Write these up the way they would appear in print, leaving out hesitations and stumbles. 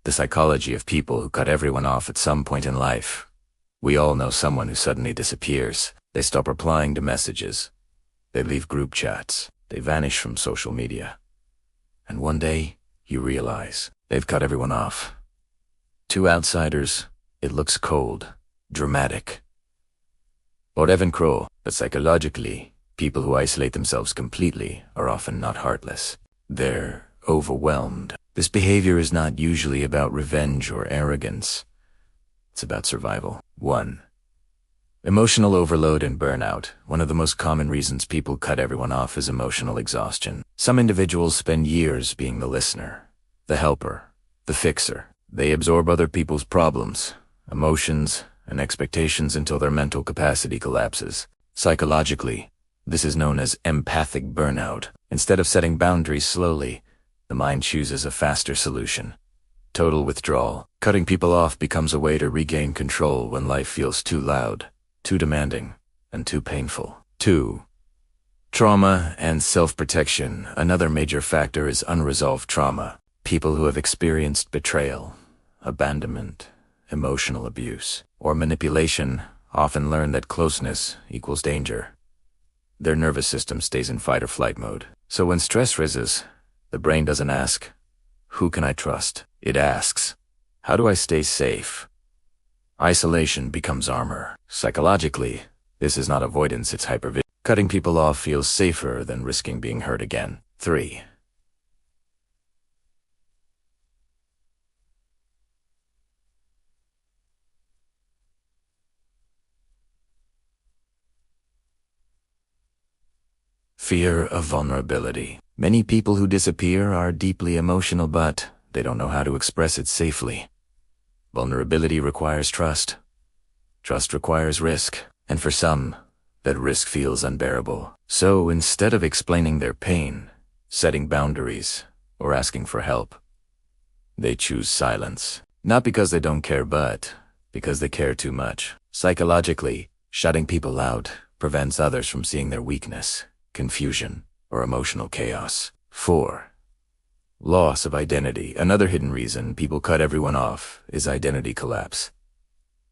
The psychology of people who cut everyone off at some point in life. We all know someone who suddenly disappears. They stop replying to messages. They leave group chats. They vanish from social media. And one day, you realize they've cut everyone off. To outsiders, it looks cold, dramatic. Or even cruel, but psychologically, people who isolate themselves completely are often not heartless. They're overwhelmed. This behavior is not usually about revenge or arrogance. It's about survival. 1. Emotional overload and burnout. One of the most common reasons people cut everyone off is emotional exhaustion. Some individuals spend years being the listener, the helper, the fixer. They absorb other people's problems, emotions, and expectations until their mental capacity collapses. Psychologically, this is known as empathic burnout. Instead of setting boundaries slowly, the mind chooses a faster solution. Total withdrawal. Cutting people off becomes a way to regain control when life feels too loud, too demanding, and too painful. 2. Trauma and self-protection. Another major factor is unresolved trauma. People who have experienced betrayal, abandonment, emotional abuse, or manipulation often learn that closeness equals danger. Their nervous system stays in fight or flight mode. So when stress rises, the brain doesn't ask, "Who can I trust?" It asks, "How do I stay safe?" Isolation becomes armor. Psychologically, this is not avoidance, it's hypervigilant. Cutting people off feels safer than risking being hurt again. 3. Fear of vulnerability. Many people who disappear are deeply emotional, but they don't know how to express it safely. Vulnerability requires trust. Trust requires risk, and for some, that risk feels unbearable. So instead of explaining their pain, setting boundaries, or asking for help, they choose silence. Not because they don't care, but because they care too much. Psychologically, shutting people out prevents others from seeing their weakness, confusion, or emotional chaos. 4. Loss of identity. Another hidden reason people cut everyone off is identity collapse.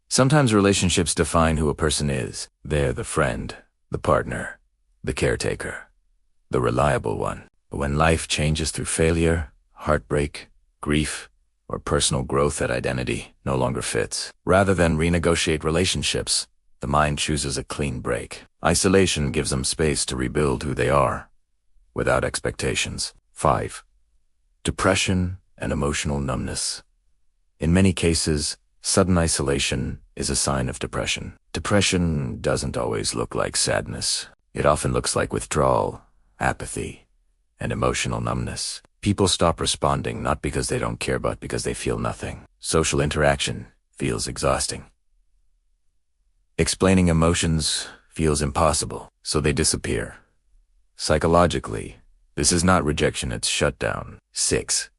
Sometimes relationships define who a person is. They're the friend, the partner, the caretaker, the reliable one. But when life changes through failure, heartbreak, grief, or personal growth, that identity no longer fits. Rather than renegotiate relationships, the mind chooses a clean break. Isolation gives them space to rebuild who they are, without expectations. 5. Depression and emotional numbness. In many cases, sudden isolation is a sign of depression. Depression doesn't always look like sadness. It often looks like withdrawal, apathy, and emotional numbness. People stop responding not because they don't care, but because they feel nothing. Social interaction feels exhausting. Explaining emotions feels impossible, so they disappear. Psychologically, this is not rejection, it's shutdown. 6.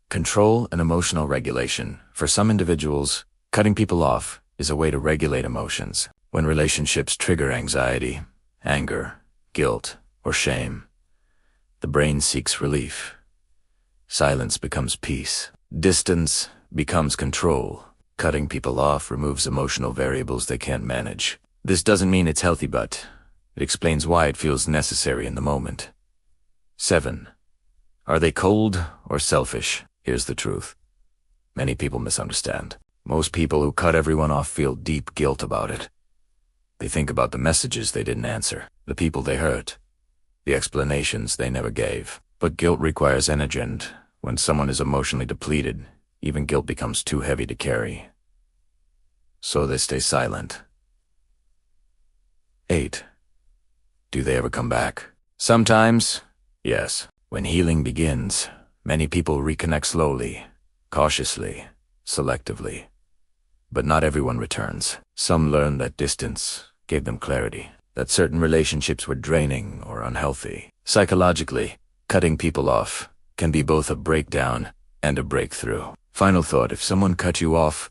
Control and emotional regulation. For some individuals, cutting people off is a way to regulate emotions. When relationships trigger anxiety, anger, guilt, or shame, the brain seeks relief. Silence becomes peace. Distance becomes control. Cutting people off removes emotional variables they can't manage. This doesn't mean it's healthy, but it explains why it feels necessary in the moment. 7. Are they cold or selfish? Here's the truth. Many people misunderstand. Most people who cut everyone off feel deep guilt about it. They think about the messages they didn't answer, the people they hurt, the explanations they never gave. But guilt requires energy, and when someone is emotionally depleted, even guilt becomes too heavy to carry. So they stay silent. 8. Do they ever come back? Sometimes, yes. When healing begins, many people reconnect slowly, cautiously, selectively. But not everyone returns. Some learn that distance gave them clarity, that certain relationships were draining or unhealthy. Psychologically, cutting people off can be both a breakdown and a breakthrough. Final thought: if someone cut you off,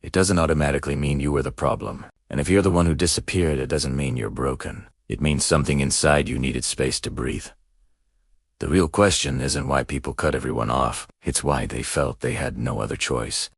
it doesn't automatically mean you were the problem. And if you're the one who disappeared, it doesn't mean you're broken. It means something inside you needed space to breathe. The real question isn't why people cut everyone off, it's why they felt they had no other choice.